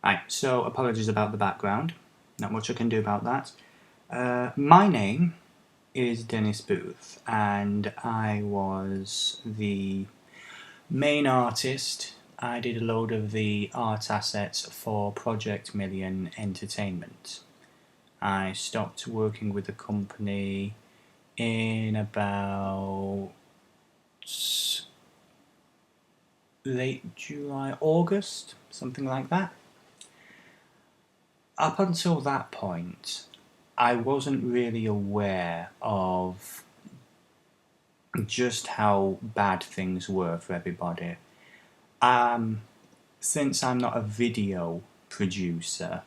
Right, so apologies about the background. Not much I can do about that. My name is Dennis Booth, and I was the main artist. I did a load of the art assets for Project Million Entertainment. I stopped working with the company in about late July, August, something like that. Up until that point, I wasn't really aware of just how bad things were for everybody. Um, since I'm not a video producer,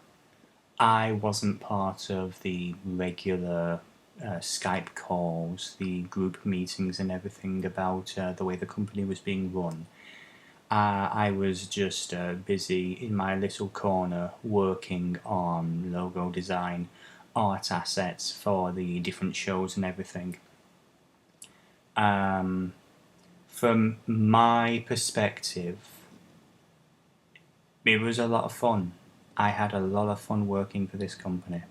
I wasn't part of the regular Skype calls, the group meetings, and everything about the way the company was being run. I was just busy in my little corner working on logo design, art assets for the different shows and everything. Um, from my perspective, it was a lot of fun. I had a lot of fun working for this company.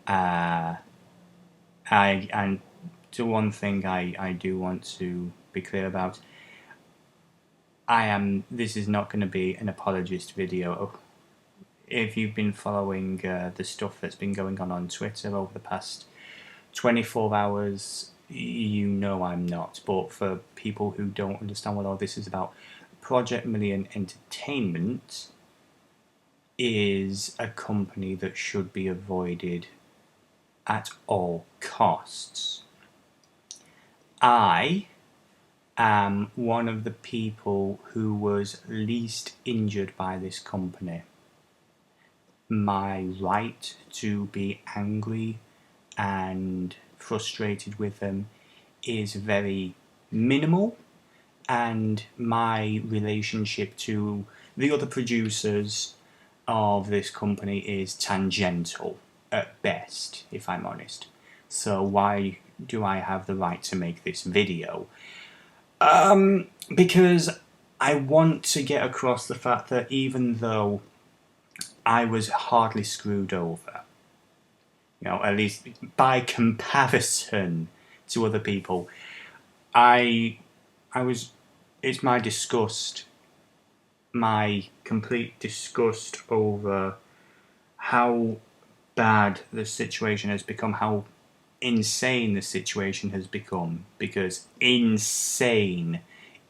Uh, and the one thing I do want to be clear about, this is not going to be an apologist video. If you've been following the stuff that's been going on Twitter over the past 24 hours, you know I'm not. But for people who don't understand what all this is about, Project Million Entertainment is a company that should be avoided at all costs. I am one of the people who was least injured by this company. My right to be angry and frustrated with them is very minimal, and my relationship to the other producers of this company is tangential at best, if I'm honest. So why do I have the right to make this video? Because I want to get across the fact that even though I was hardly screwed over, at least by comparison to other people, I was. It's my disgust, my complete disgust over how bad the situation has become, how insane the situation has become, because insane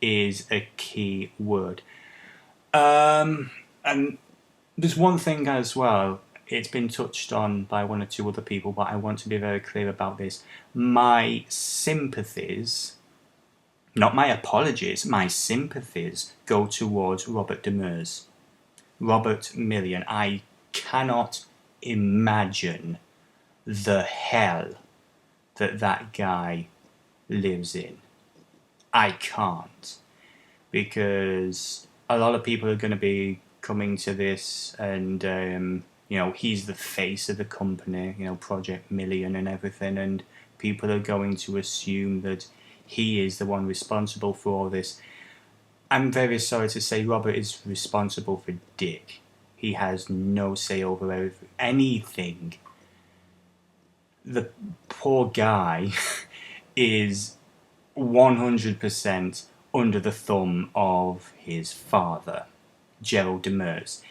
is a key word. And there's one thing as well, it's been touched on by one or two other people, but I want to be very clear about this. My sympathies, not my apologies, my sympathies go towards Robert Demers. Robert Million. I cannot imagine the hell that guy lives in. I can't. Because a lot of people are going to be coming to this and, he's the face of the company, Project Million and everything, and people are going to assume that he is the one responsible for all this. I'm very sorry to say Robert is responsible for dick. He has no say over anything. The poor guy is 100% under the thumb of his father, Gerald Demers.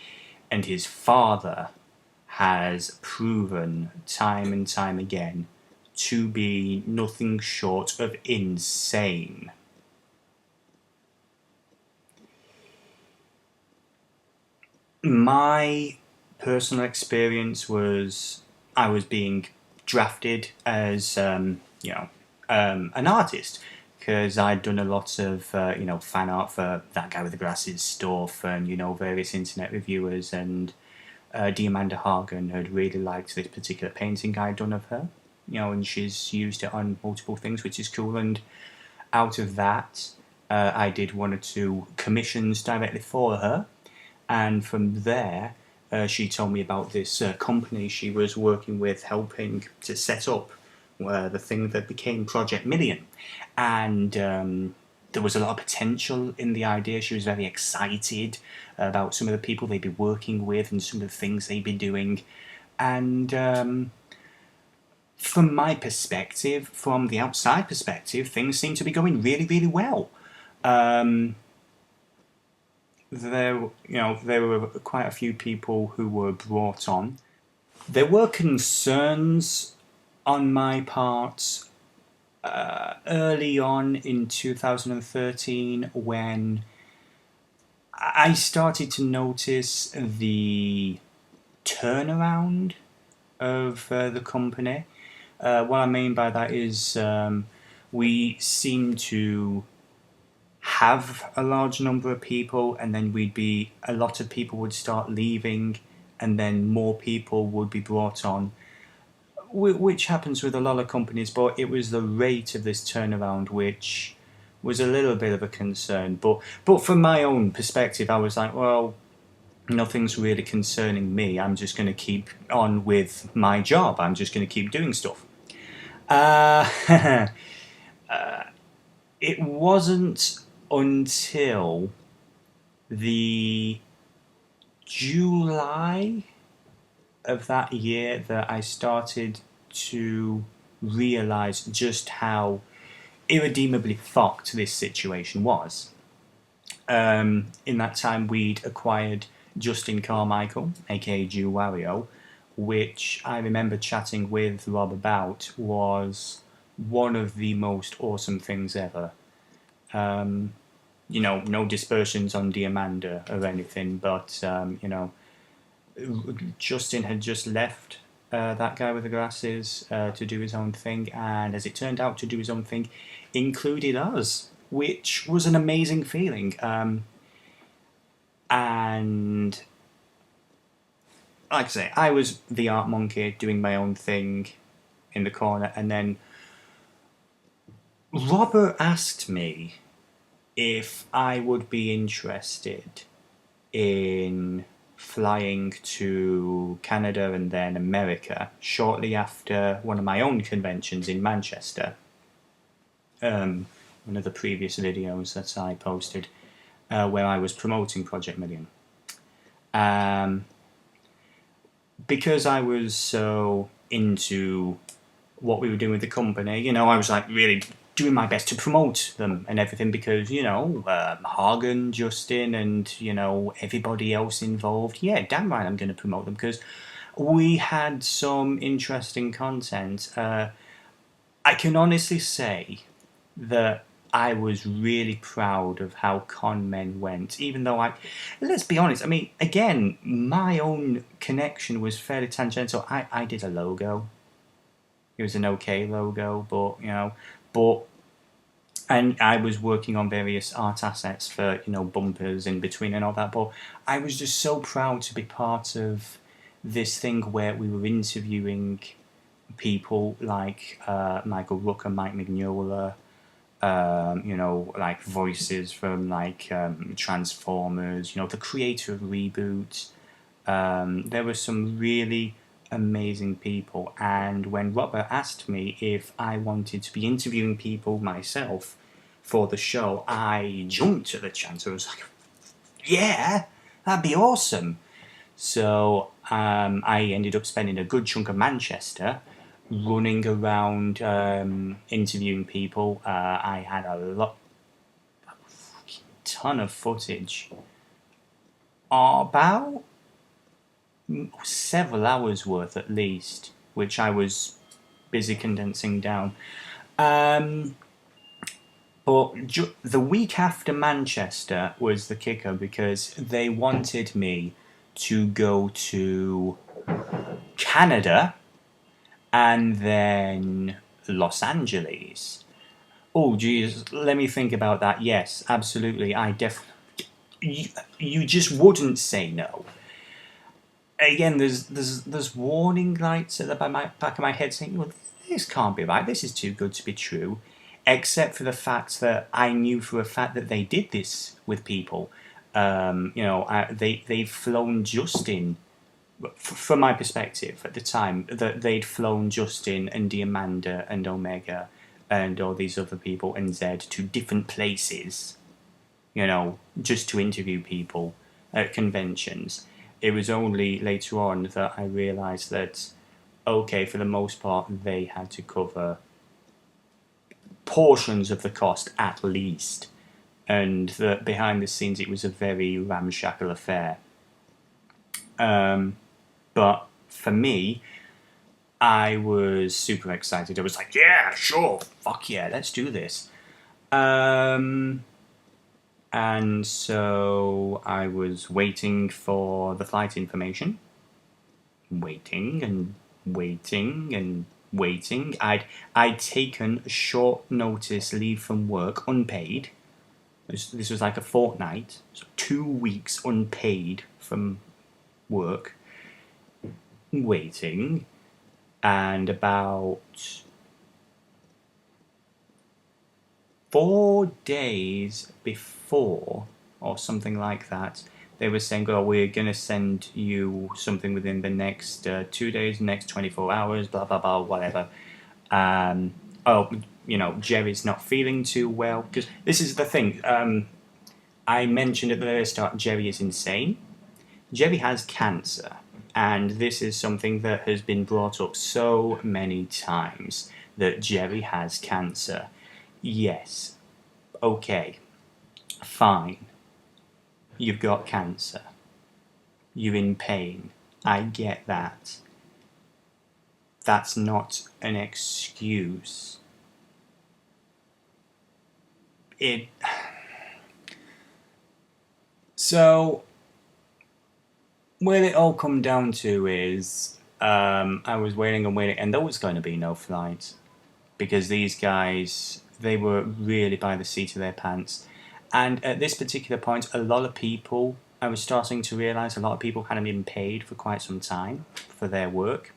And his father has proven time and time again to be nothing short of insane. My personal experience was I was being drafted as an artist, because I'd done a lot of fan art for That Guy with the Glasses stuff, and various internet reviewers, and Diamanda Hagen had really liked this particular painting I'd done of her, and she's used it on multiple things, which is cool. And out of that, I did one or two commissions directly for her. And from there, she told me about this company she was working with, helping to set up the thing that became Project Million. And there was a lot of potential in the idea. She was very excited about some of the people they'd be working with and some of the things they'd be doing. And from my perspective, from the outside perspective, things seem to be going really, really well. There were quite a few people who were brought on. There were concerns on my part early on in 2013 when I started to notice the turnaround of the company. What I mean by that is we seem to have a large number of people, and then a lot of people would start leaving, and then more people would be brought on, which happens with a lot of companies, but it was the rate of this turnaround which was a little bit of a concern. But from my own perspective, I was like, well, nothing's really concerning me. I'm just going to keep on with my job. I'm just going to keep doing stuff. It wasn't until the July of that year that I started to realise just how irredeemably fucked this situation was. In that time, we'd acquired Justin Carmichael, aka Jew Wario, which I remember chatting with Rob about was one of the most awesome things ever. No dispersions on Diamanda or anything, but Justin had just left that guy with the glasses to do his own thing, and as it turned out, to do his own thing included us, which was an amazing feeling. And like I say, I was the art monkey doing my own thing in the corner, and then Robert asked me if I would be interested in flying to Canada and then America shortly after one of my own conventions in Manchester. One of the previous videos that I posted where I was promoting Project Million. Because I was so into what we were doing with the company, I was like really doing my best to promote them and everything because, Hagen, Justin, and, everybody else involved. Yeah, damn right I'm going to promote them because we had some interesting content. I can honestly say that I was really proud of how Con Men went, even though let's be honest, again, my own connection was fairly tangential. I did a logo. It was an okay logo, and I was working on various art assets for, bumpers in between and all that, but I was just so proud to be part of this thing where we were interviewing people like Michael Rooker, Mike Mignola, like voices from Transformers, the creator of Reboot. There were some really amazing people, and when Robert asked me if I wanted to be interviewing people myself for the show, I jumped at the chance. I was like, yeah, that'd be awesome. So I ended up spending a good chunk of Manchester running around interviewing people. I had a ton of footage, about several hours worth at least, which I was busy condensing down. But the week after Manchester was the kicker because they wanted me to go to Canada and then Los Angeles. Oh, geez, let me think about that. Yes, absolutely. You just wouldn't say no. Again, there's warning lights at the back of my head saying, well, this can't be right, this is too good to be true, except for the fact that I knew for a fact that they did this with people. They'd flown Justin, from my perspective at the time, that they'd flown Justin and Diamanda and Omega and all these other people and Zed to different places, just to interview people at conventions. It was only later on that I realised that, okay, for the most part, they had to cover portions of the cost at least, and that behind the scenes it was a very ramshackle affair. But for me, I was super excited. I was like, yeah, sure, fuck yeah, let's do this. And so I was waiting for the flight information. Waiting and waiting and waiting. I'd taken a short notice leave from work, unpaid. This was like a fortnight, so 2 weeks unpaid from work. Waiting, and about 4 days before, or something like that, they were saying, oh, we're going to send you something within the next 2 days, next 24 hours, blah, blah, blah, whatever. Jerry's not feeling too well. Because this is the thing. I mentioned at the very start, Jerry is insane. Jerry has cancer. And this is something that has been brought up so many times, that Jerry has cancer. Yes. Okay. Fine. You've got cancer. You're in pain. I get that. That's not an excuse. So, what it all come down to is, I was waiting and waiting, and there was going to be no flight. Because these guys, they were really by the seat of their pants. And at this particular point, a lot of people, I was starting to realise, a lot of people hadn't been paid for quite some time for their work.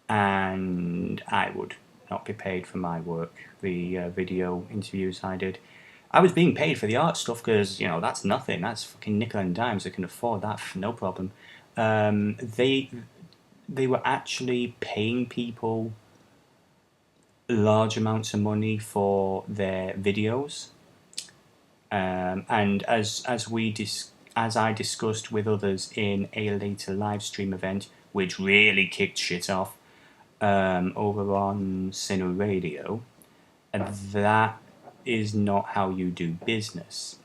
And I would not be paid for my work, the video interviews I did. I was being paid for the art stuff because, that's nothing. That's fucking nickel and dimes. I can afford that, no problem. They were actually paying people large amounts of money for their videos. And as I discussed with others in a later live stream event, which really kicked shit off, over on Cine Radio, that is not how you do business.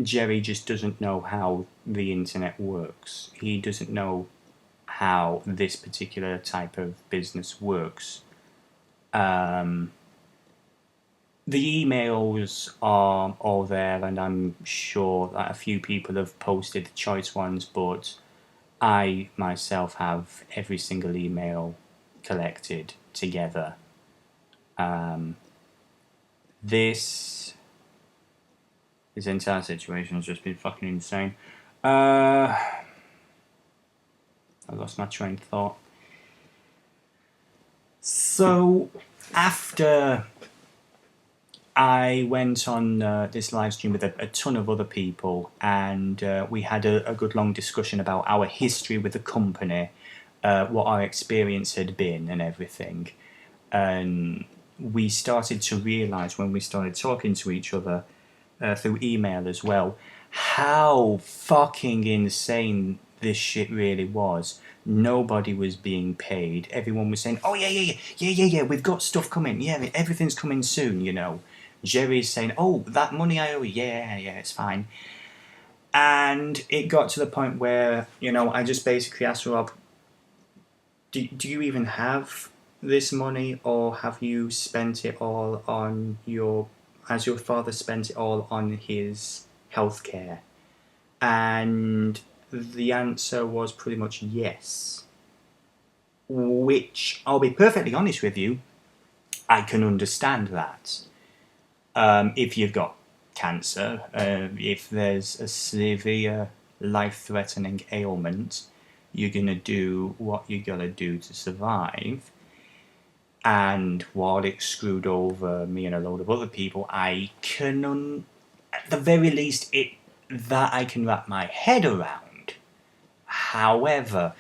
Jerry just doesn't know how the internet works. He doesn't know how this particular type of business works. The emails are all there, and I'm sure that a few people have posted the choice ones, but I myself have every single email collected together. This entire situation has just been fucking insane. I lost my train of thought. So, after I went on this live stream with a ton of other people, and we had a good long discussion about our history with the company, what our experience had been and everything. And we started to realise, when we started talking to each other through email as well, how fucking insane this shit really was. Nobody was being paid. Everyone was saying, oh yeah, we've got stuff coming, yeah, everything's coming soon, Jerry's saying, oh, that money I owe you, yeah, it's fine. And it got to the point where, I just basically asked Rob, do you even have this money, or have you spent it all on has your father spent it all on his healthcare? And the answer was pretty much yes. Which, I'll be perfectly honest with you, I can understand that. If you've got cancer, if there's a severe life-threatening ailment, you're going to do what you got to do to survive. And while it screwed over me and a load of other people, I can, at the very least, that I can wrap my head around. However,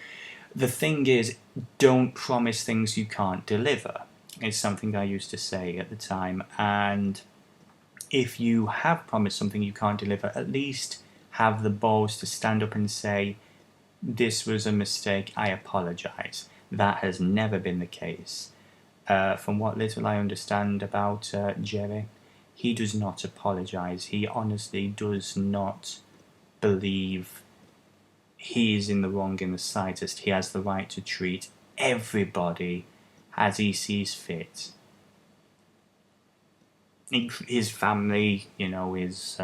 the thing is, don't promise things you can't deliver. It's something I used to say at the time. And if you have promised something you can't deliver, at least have the balls to stand up and say, this was a mistake, I apologise. That has never been the case. From what little I understand about Jerry, he does not apologise. He honestly does not believe he is in the wrong in the slightest. He has the right to treat everybody as he sees fit. His family, his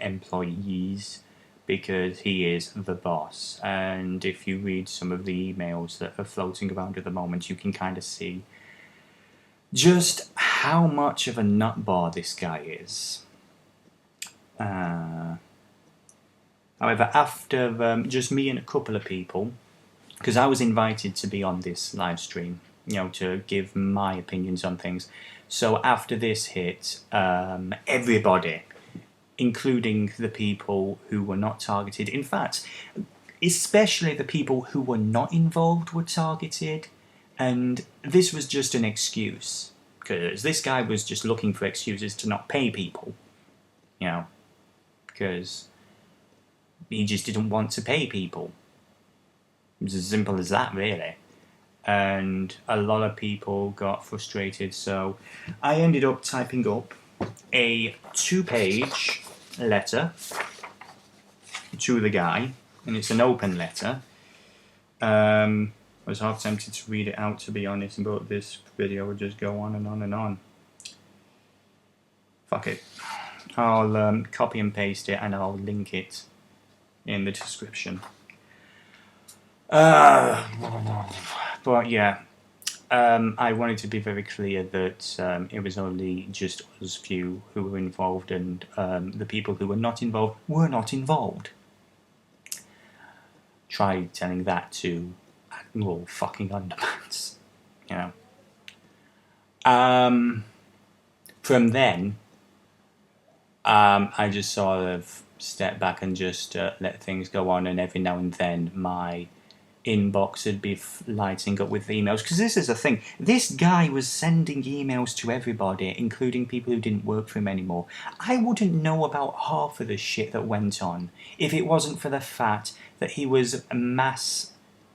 employees, because he is the boss. And if you read some of the emails that are floating around at the moment, you can kind of see just how much of a nutbar this guy is. However, after just me and a couple of people, because I was invited to be on this live stream, to give my opinions on things. So after this hit, everybody, including the people who were not targeted, in fact, especially the people who were not involved were targeted, and this was just an excuse, because this guy was just looking for excuses to not pay people, because he just didn't want to pay people. It was as simple as that, really. And a lot of people got frustrated, so I ended up typing up a 2-page letter to the guy, and it's an open letter. I was half tempted to read it out, to be honest, but this video would just go on and on and on. Fuck it. I'll copy and paste it, and I'll link it in the description. But yeah, I wanted to be very clear that it was only just us few who were involved, and the people who were not involved were not involved. Try telling that to Admiral fucking Underpants, From then, I just sort of stepped back and just let things go on, and every now and then my inbox would be lighting up with emails, because this is the thing, this guy was sending emails to everybody, including people who didn't work for him anymore. I wouldn't know about half of the shit that went on if it wasn't for the fact that he was mass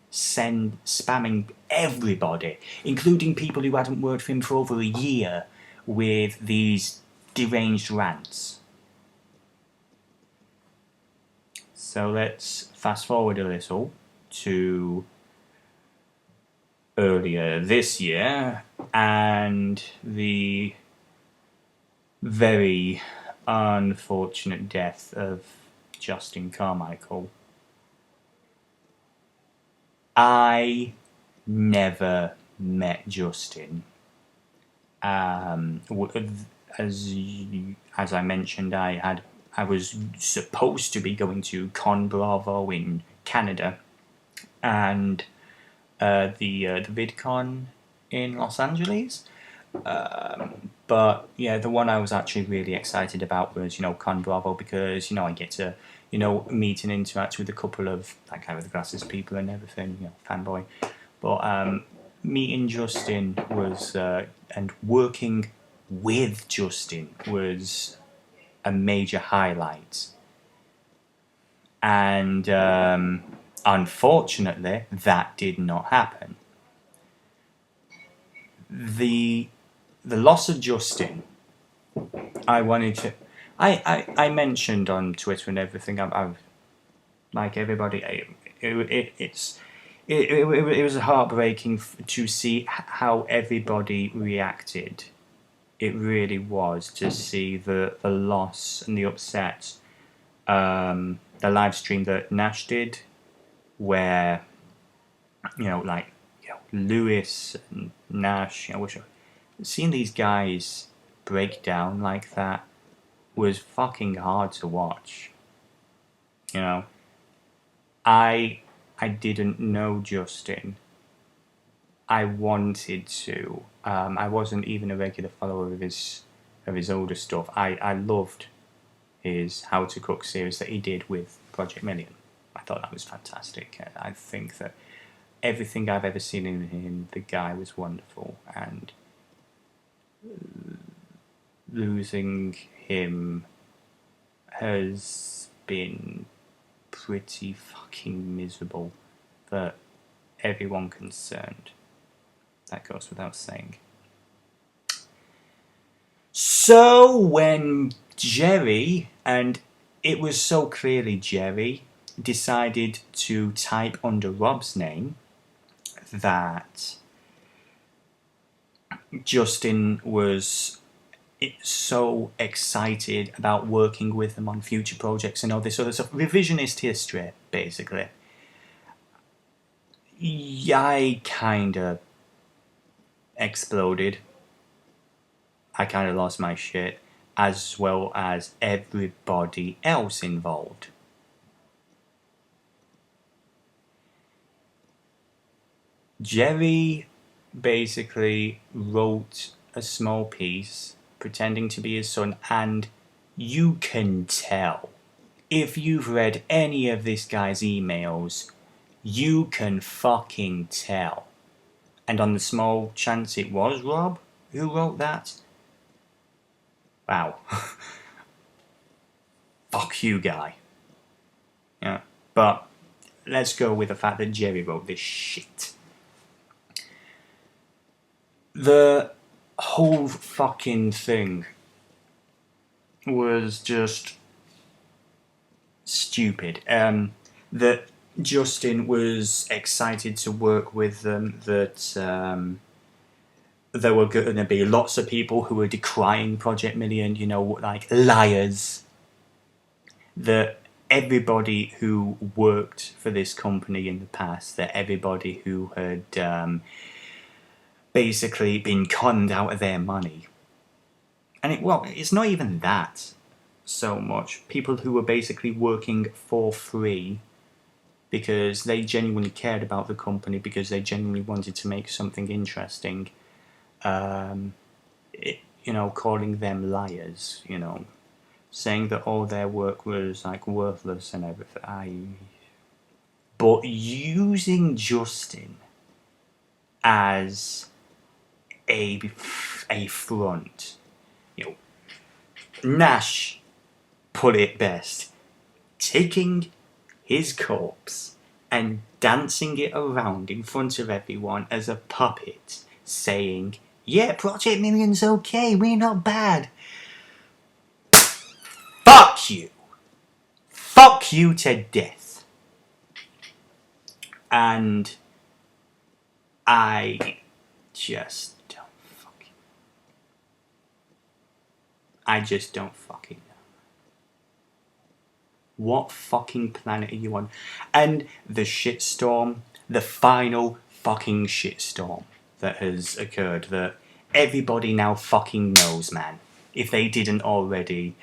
spamming everybody, including people who hadn't worked for him for over a year, with these deranged rants. So let's fast forward a little to earlier this year, and the very unfortunate death of Justin Carmichael. I never met Justin. As I mentioned, I was supposed to be going to Con Bravo in Canada, and the VidCon in Los Angeles. But yeah, the one I was actually really excited about was, Con Bravo, because, I get to, meet and interact with a couple of, that guy with the glasses people and everything, fanboy. But meeting Justin was, and working with Justin was a major highlight. And unfortunately, that did not happen. The loss of Justin, I wanted to... I mentioned on Twitter and everything, I've like everybody, it was heartbreaking to see how everybody reacted. It really was, to see the loss and the upset. The live stream that Nash did, where, Lewis and Nash, seeing these guys break down like that was fucking hard to watch. I didn't know Justin. I wanted to. I wasn't even a regular follower of his older stuff. I loved his How to Cook series that he did with Project Million. I thought that was fantastic. I think that everything I've ever seen in him, the guy was wonderful, and losing him has been pretty fucking miserable for everyone concerned. That goes without saying. So when Jerry, and it was so clearly Jerry, decided to type under Rob's name that Justin was so excited about working with them on future projects and all this other stuff. Revisionist history, basically. I kind of exploded. I kind of lost my shit, as well as everybody else involved. Jerry basically wrote a small piece pretending to be his son, and you can tell. If you've read any of this guy's emails, you can fucking tell. And on the small chance it was Rob who wrote that, wow. Fuck you, guy. Yeah, but let's go with the fact that Jerry wrote this shit. The whole fucking thing was just stupid. That Justin was excited to work with them, that there were going to be lots of people who were decrying Project Million, you know, like liars. That everybody who worked for this company in the past, that everybody who had basically been conned out of their money. And it's not even that so much. People who were basically working for free because they genuinely cared about the company, because they genuinely wanted to make something interesting. Calling them liars, saying that all their work was like worthless and everything. But using Justin as a front, Nash put it best, taking his corpse and dancing it around in front of everyone as a puppet, saying, yeah, Project Million's okay, we're not bad. Fuck you. Fuck you to death. And I just don't fucking know. What fucking planet are you on? And the shitstorm, the final fucking shitstorm that has occurred, that everybody now fucking knows, man. If they didn't already.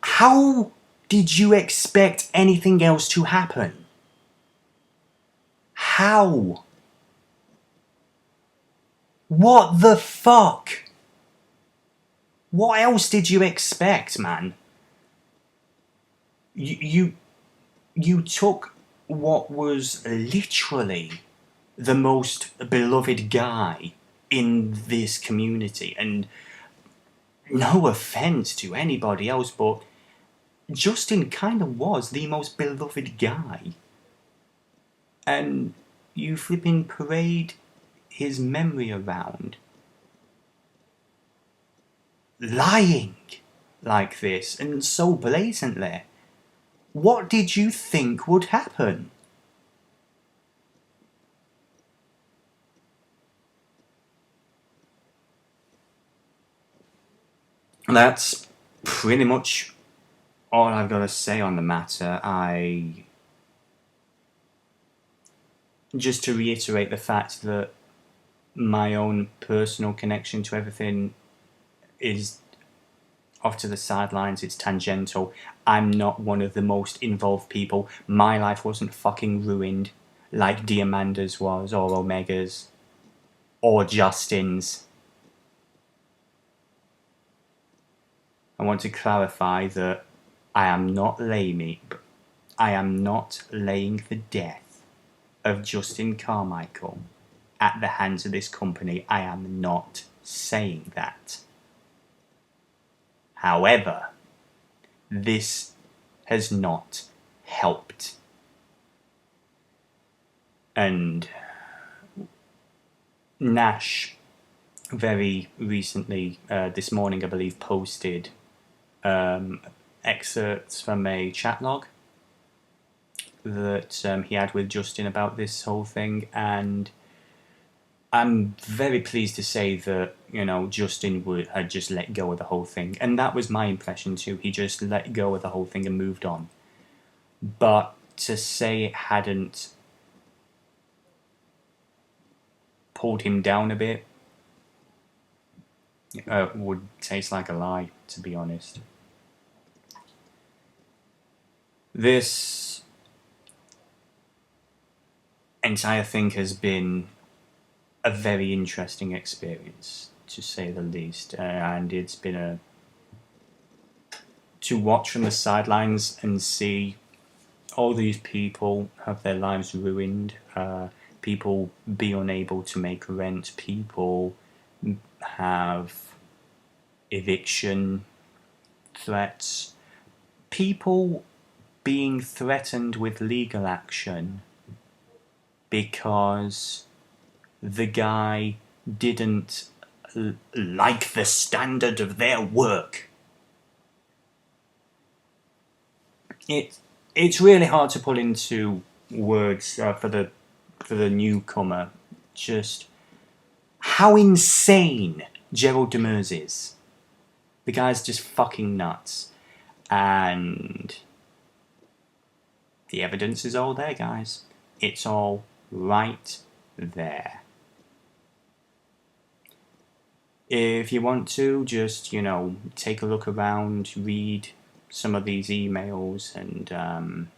How did you expect anything else to happen? How? What the fuck? What else did you expect, man? You took what was literally the most beloved guy in this community, and no offense to anybody else, but Justin kind of was the most beloved guy, and you flipping parade his memory around, lying like this and so blatantly. What did you think would happen? That's pretty much all I've got to say on the matter. Just to reiterate the fact that my own personal connection to everything is off to the sidelines, it's tangential. I'm not one of the most involved people. My life wasn't fucking ruined like Diamanda's was, or Omega's, or Justin's. I want to clarify that I am not laying for death of Justin Carmichael at the hands of this company. I am not saying that. However, this has not helped. And Nash very recently, this morning I believe, posted excerpts from a chat log that he had with Justin about this whole thing, and I'm very pleased to say that, Justin had just let go of the whole thing, and that was my impression too. He just let go of the whole thing and moved on. But to say it hadn't pulled him down a bit would taste like a lie, to be honest. This entire thing has been a very interesting experience, to say the least, and it's been to watch from the sidelines and see all these people have their lives ruined, people be unable to make rent, people have eviction threats, people being threatened with legal action because the guy didn't like the standard of their work. It's really hard to put into words for the newcomer just how insane Gerald Demers is. The guy's just fucking nuts. And the evidence is all there, guys. It's all right there. If you want to, just, take a look around, read some of these emails, and,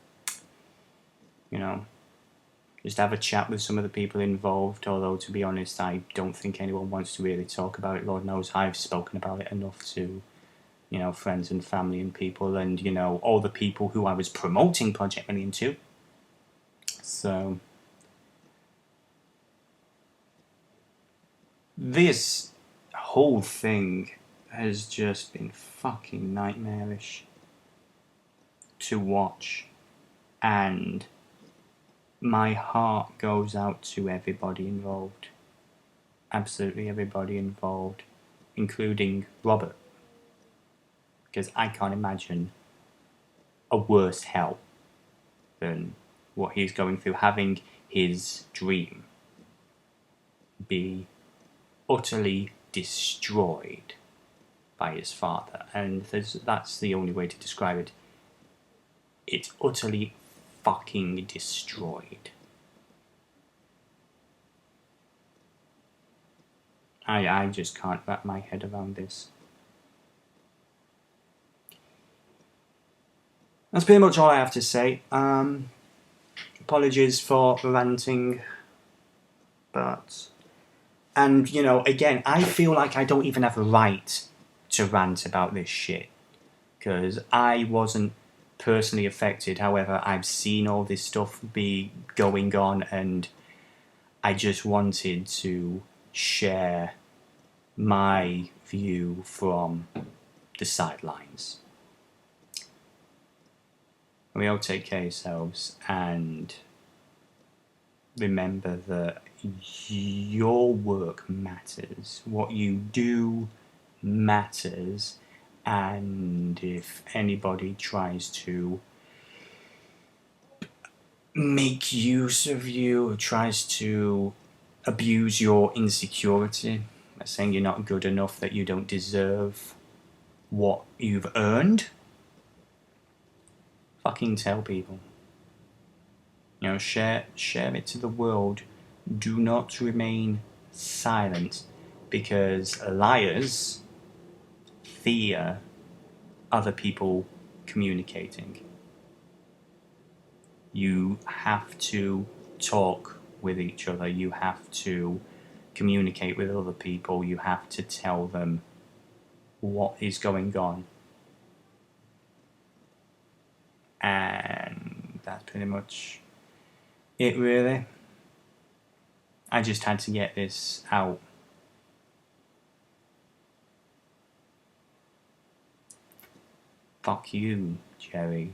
just have a chat with some of the people involved. Although, to be honest, I don't think anyone wants to really talk about it. Lord knows I've spoken about it enough to, friends and family and people, and, all the people who I was promoting Project Million to. So, this whole thing has just been fucking nightmarish to watch, and my heart goes out to everybody involved. Absolutely everybody involved, including Robert, because I can't imagine a worse hell than what he's going through, having his dream be utterly destroyed by his father. And that's the only way to describe it. It's utterly fucking destroyed. I just can't wrap my head around this. That's pretty much all I have to say. Apologies for ranting, but... And, again, I feel like I don't even have a right to rant about this shit, because I wasn't personally affected. However, I've seen all this stuff be going on, and I just wanted to share my view from the sidelines. We all take care of yourselves, and remember that your work matters. What you do matters, and if anybody tries to make use of you or tries to abuse your insecurity by saying you're not good enough, that you don't deserve what you've earned, fucking tell people. Share it to the world. Do not remain silent, because liars fear other people communicating. You have to talk with each other. You have to communicate with other people. You have to tell them what is going on. And that's pretty much it, really. I just had to get this out. Fuck you, Jerry.